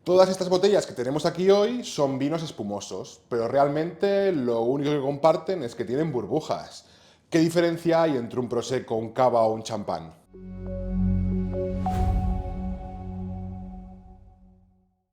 Todas estas botellas que tenemos aquí hoy son vinos espumosos, pero realmente lo único que comparten es que tienen burbujas. ¿Qué diferencia hay entre un prosecco, un cava o un champán?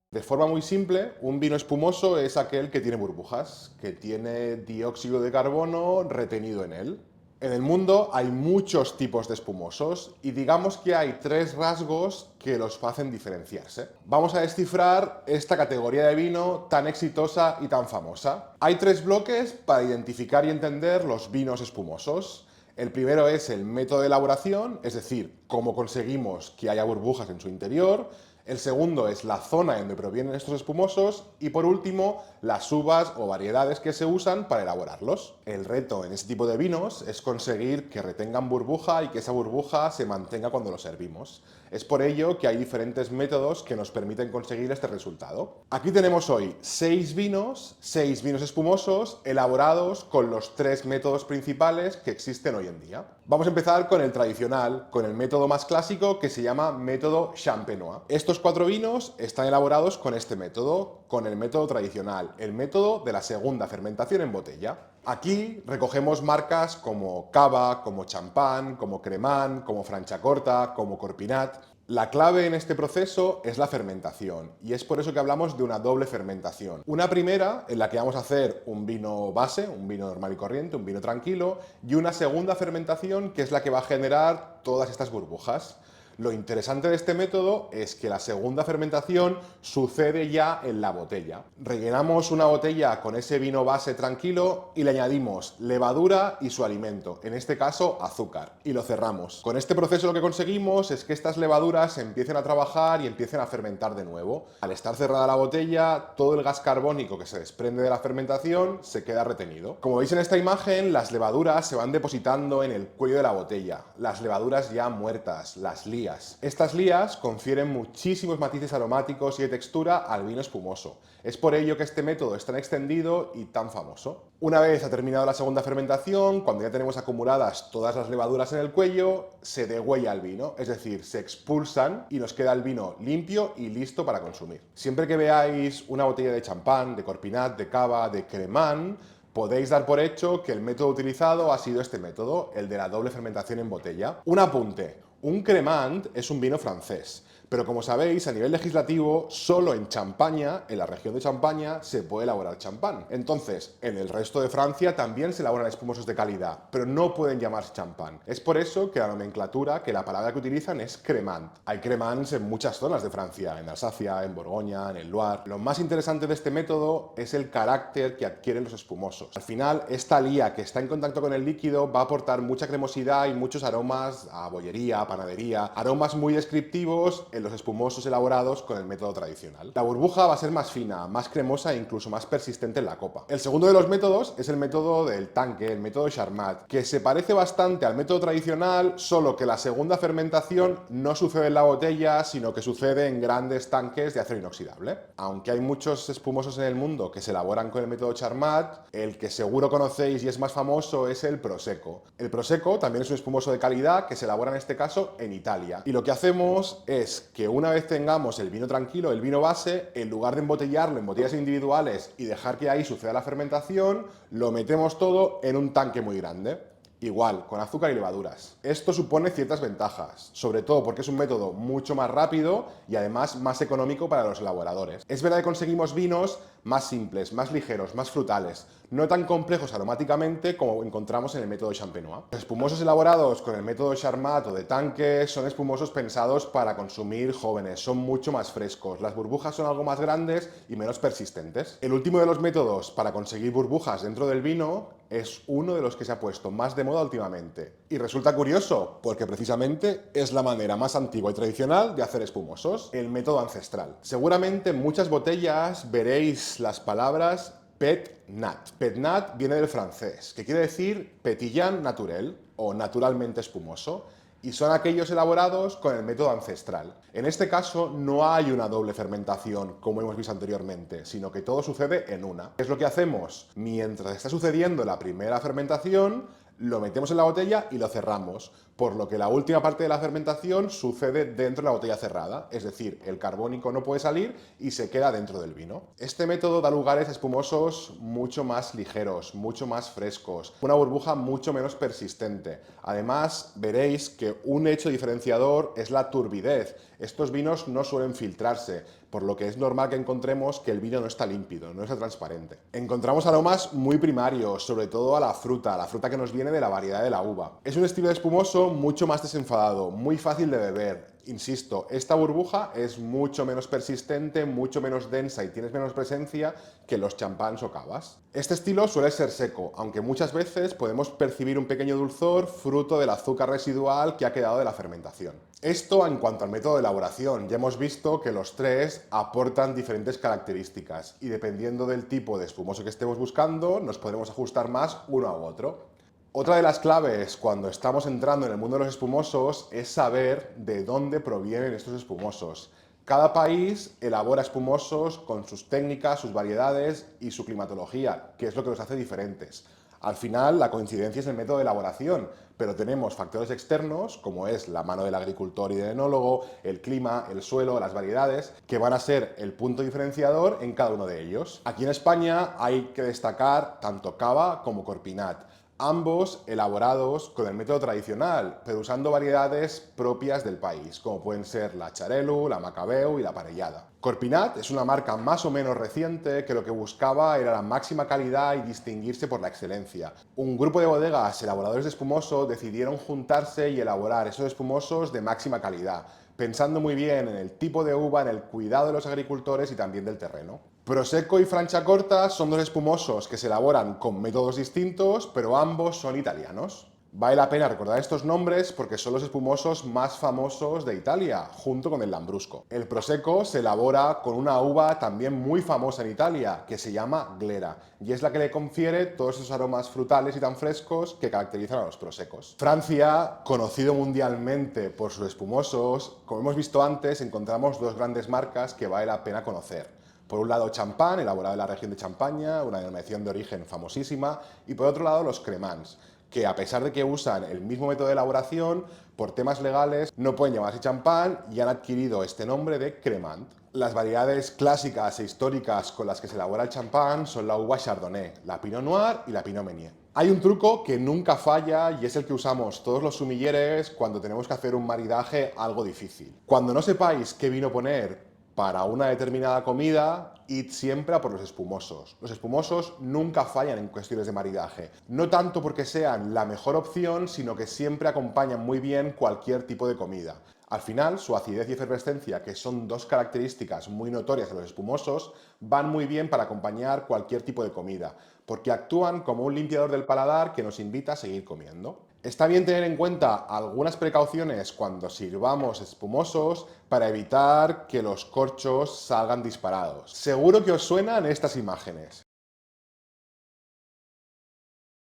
De forma muy simple, un vino espumoso es aquel que tiene burbujas, que tiene dióxido de carbono retenido en él. En el mundo hay muchos tipos de espumosos y digamos que hay tres rasgos que los hacen diferenciarse. Vamos a descifrar esta categoría de vino tan exitosa y tan famosa. Hay tres bloques para identificar y entender los vinos espumosos. El primero es el método de elaboración, es decir, cómo conseguimos que haya burbujas en su interior. El segundo es la zona de donde provienen estos espumosos y por último las uvas o variedades que se usan para elaborarlos. El reto en este tipo de vinos es conseguir que retengan burbuja y que esa burbuja se mantenga cuando lo servimos. Es por ello que hay diferentes métodos que nos permiten conseguir este resultado. Aquí tenemos hoy 6 vinos espumosos elaborados con los tres métodos principales que existen hoy en día. Vamos a empezar con el tradicional, con el método más clásico que se llama método champenois. Estos 4 vinos están elaborados con este método, con el método tradicional, el método de la segunda fermentación en botella. Aquí recogemos marcas como Cava, como Champán, como Cremant, como Franciacorta, como Corpinat. La clave en este proceso es la fermentación y es por eso que hablamos de una doble fermentación. Una primera en la que vamos a hacer un vino base, un vino normal y corriente, un vino tranquilo, y una segunda fermentación que es la que va a generar todas estas burbujas. Lo interesante de este método es que la segunda fermentación sucede ya en la botella. Rellenamos una botella con ese vino base tranquilo y le añadimos levadura y su alimento, en este caso azúcar, y lo cerramos. Con este proceso lo que conseguimos es que estas levaduras empiecen a trabajar y empiecen a fermentar de nuevo. Al estar cerrada la botella, todo el gas carbónico que se desprende de la fermentación se queda retenido. Como veis en esta imagen, las levaduras se van depositando en el cuello de la botella, las levaduras ya muertas, las lías. Estas lías confieren muchísimos matices aromáticos y de textura al vino espumoso. Es por ello que este método es tan extendido y tan famoso. Una vez ha terminado la segunda fermentación, cuando ya tenemos acumuladas todas las levaduras en el cuello, se degüella el vino, es decir, se expulsan y nos queda el vino limpio y listo para consumir. Siempre que veáis una botella de champán, de Corpinat, de Cava, de Cremant, podéis dar por hecho que el método utilizado ha sido este método, el de la doble fermentación en botella. Un apunte. Un Cremant es un vino francés, pero como sabéis, a nivel legislativo, solo en Champaña, en la región de Champaña, se puede elaborar champán. Entonces, en el resto de Francia también se elaboran espumosos de calidad, pero no pueden llamarse champán. Es por eso que la nomenclatura, que la palabra que utilizan es Cremant. Hay Cremants en muchas zonas de Francia, en Alsacia, en Borgoña, en el Loire. Lo más interesante de este método es el carácter que adquieren los espumosos. Al final, esta lía que está en contacto con el líquido va a aportar mucha cremosidad y muchos aromas a bollería, panadería, aromas muy descriptivos en los espumosos elaborados con el método tradicional. La burbuja va a ser más fina, más cremosa e incluso más persistente en la copa. El segundo de los métodos es el método del tanque, el método Charmat, que se parece bastante al método tradicional, solo que la segunda fermentación no sucede en la botella, sino que sucede en grandes tanques de acero inoxidable. Aunque hay muchos espumosos en el mundo que se elaboran con el método Charmat, el que seguro conocéis y es más famoso es el Prosecco. El Prosecco también es un espumoso de calidad que se elabora en este caso en Italia. Y lo que hacemos es que una vez tengamos el vino tranquilo, el vino base, en lugar de embotellarlo en botellas individuales y dejar que ahí suceda la fermentación, lo metemos todo en un tanque muy grande. Igual, con azúcar y levaduras. Esto supone ciertas ventajas, sobre todo porque es un método mucho más rápido y además más económico para los elaboradores. Es verdad que conseguimos vinos más simples, más ligeros, más frutales, no tan complejos aromáticamente como encontramos en el método champenois. Los espumosos elaborados con el método Charmat o de tanque son espumosos pensados para consumir jóvenes, son mucho más frescos, las burbujas son algo más grandes y menos persistentes. El último de los métodos para conseguir burbujas dentro del vino es uno de los que se ha puesto más de moda últimamente. Y resulta curioso, porque precisamente es la manera más antigua y tradicional de hacer espumosos, el método ancestral. Seguramente en muchas botellas veréis las palabras Pet Nat. Pet Nat viene del francés, que quiere decir pétillant naturel, o naturalmente espumoso, y son aquellos elaborados con el método ancestral. En este caso no hay una doble fermentación como hemos visto anteriormente, sino que todo sucede en una. ¿Qué es lo que hacemos? Mientras está sucediendo la primera fermentación, lo metemos en la botella y lo cerramos, por lo que la última parte de la fermentación sucede dentro de la botella cerrada, es decir, el carbónico no puede salir y se queda dentro del vino. Este método da lugar a espumosos mucho más ligeros, mucho más frescos, una burbuja mucho menos persistente. Además, veréis que un hecho diferenciador es la turbidez. Estos vinos no suelen filtrarse, por lo que es normal que encontremos que el vino no está límpido, no está transparente. Encontramos aromas muy primarios, sobre todo a la fruta que nos viene de la variedad de la uva. Es un estilo de espumoso mucho más desenfadado, muy fácil de beber. Insisto, esta burbuja es mucho menos persistente, mucho menos densa y tienes menos presencia que los champáns o cavas. Este estilo suele ser seco, aunque muchas veces podemos percibir un pequeño dulzor fruto del azúcar residual que ha quedado de la fermentación. Esto en cuanto al método de elaboración. Ya hemos visto que los tres aportan diferentes características y dependiendo del tipo de espumoso que estemos buscando, nos podremos ajustar más uno a otro. Otra de las claves cuando estamos entrando en el mundo de los espumosos es saber de dónde provienen estos espumosos. Cada país elabora espumosos con sus técnicas, sus variedades y su climatología, que es lo que los hace diferentes. Al final, la coincidencia es el método de elaboración, pero tenemos factores externos, como es la mano del agricultor y del enólogo, el clima, el suelo, las variedades, que van a ser el punto diferenciador en cada uno de ellos. Aquí en España hay que destacar tanto cava como corpinat, ambos elaborados con el método tradicional, pero usando variedades propias del país, como pueden ser la Xarel·lo, la Macabeu y la Parellada. Corpinat es una marca más o menos reciente que lo que buscaba era la máxima calidad y distinguirse por la excelencia. Un grupo de bodegas elaboradores de espumoso decidieron juntarse y elaborar esos espumosos de máxima calidad, pensando muy bien en el tipo de uva, en el cuidado de los agricultores y también del terreno. Prosecco y Franciacorta son dos espumosos que se elaboran con métodos distintos, pero ambos son italianos. Vale la pena recordar estos nombres porque son los espumosos más famosos de Italia, junto con el Lambrusco. El Prosecco se elabora con una uva también muy famosa en Italia, que se llama Glera, y es la que le confiere todos esos aromas frutales y tan frescos que caracterizan a los Proseccos. Francia, conocido mundialmente por sus espumosos, como hemos visto antes, encontramos dos grandes marcas que vale la pena conocer. Por un lado, champán, elaborado en la región de Champaña, una denominación de origen famosísima, y por otro lado, los cremants, que a pesar de que usan el mismo método de elaboración, por temas legales no pueden llamarse champán y han adquirido este nombre de cremant. Las variedades clásicas e históricas con las que se elabora el champán son la uva chardonnay, la pinot noir y la pinot meunier. Hay un truco que nunca falla y es el que usamos todos los sumilleres cuando tenemos que hacer un maridaje algo difícil. Cuando no sepáis qué vino poner para una determinada comida, id siempre a por los espumosos. Los espumosos nunca fallan en cuestiones de maridaje. No tanto porque sean la mejor opción, sino que siempre acompañan muy bien cualquier tipo de comida. Al final, su acidez y efervescencia, que son dos características muy notorias de los espumosos, van muy bien para acompañar cualquier tipo de comida, porque actúan como un limpiador del paladar que nos invita a seguir comiendo. Está bien tener en cuenta algunas precauciones cuando sirvamos espumosos para evitar que los corchos salgan disparados. Seguro que os suenan estas imágenes.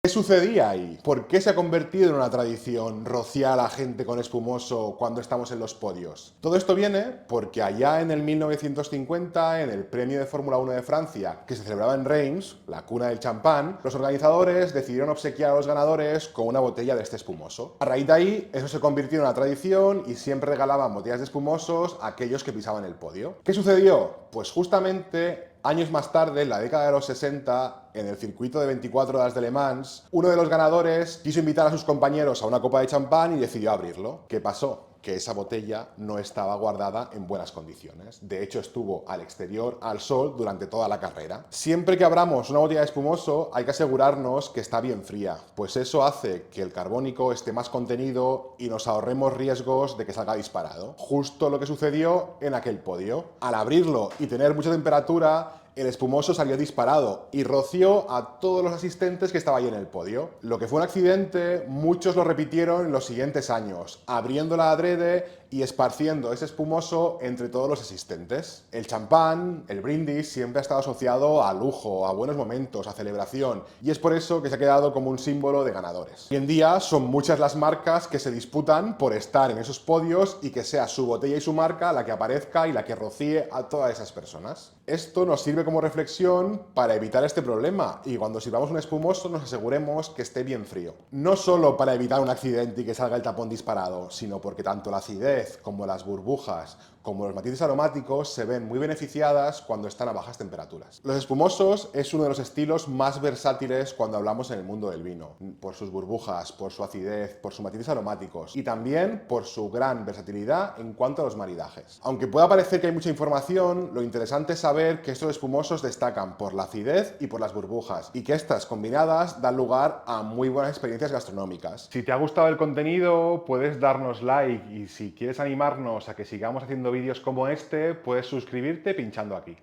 ¿Qué sucedía ahí? ¿Por qué se ha convertido en una tradición rociar a la gente con espumoso cuando estamos en los podios? Todo esto viene porque allá en el 1950, en el Premio de Fórmula 1 de Francia, que se celebraba en Reims, la cuna del champán, los organizadores decidieron obsequiar a los ganadores con una botella de este espumoso. A raíz de ahí, eso se convirtió en una tradición y siempre regalaban botellas de espumosos a aquellos que pisaban el podio. ¿Qué sucedió? Pues justamente años más tarde, en la década de los 60, en el circuito de 24 horas de Le Mans, uno de los ganadores quiso invitar a sus compañeros a una copa de champán y decidió abrirlo. ¿Qué pasó? Que esa botella no estaba guardada en buenas condiciones. De hecho, estuvo al exterior, al sol, durante toda la carrera. Siempre que abramos una botella de espumoso, hay que asegurarnos que está bien fría, pues eso hace que el carbónico esté más contenido y nos ahorremos riesgos de que salga disparado. Justo lo que sucedió en aquel podio. Al abrirlo y tener mucha temperatura, el espumoso salió disparado y roció a todos los asistentes que estaban ahí en el podio. Lo que fue un accidente, muchos lo repitieron en los siguientes años, abriéndola adrede y esparciendo ese espumoso entre todos los asistentes. El champán, el brindis, siempre ha estado asociado a lujo, a buenos momentos, a celebración, y es por eso que se ha quedado como un símbolo de ganadores. Hoy en día son muchas las marcas que se disputan por estar en esos podios y que sea su botella y su marca la que aparezca y la que rocíe a todas esas personas. Esto nos sirve sirve como reflexión para evitar este problema y cuando sirvamos un espumoso nos aseguremos que esté bien frío. No solo para evitar un accidente y que salga el tapón disparado, sino porque tanto la acidez como las burbujas como los matices aromáticos se ven muy beneficiadas cuando están a bajas temperaturas. Los espumosos es uno de los estilos más versátiles cuando hablamos en el mundo del vino, por sus burbujas, por su acidez, por sus matices aromáticos y también por su gran versatilidad en cuanto a los maridajes. Aunque pueda parecer que hay mucha información, lo interesante es saber que estos espumosos destacan por la acidez y por las burbujas y que estas combinadas dan lugar a muy buenas experiencias gastronómicas. Si te ha gustado el contenido, puedes darnos like y si quieres animarnos a que sigamos haciendo vídeos como este, puedes suscribirte pinchando aquí.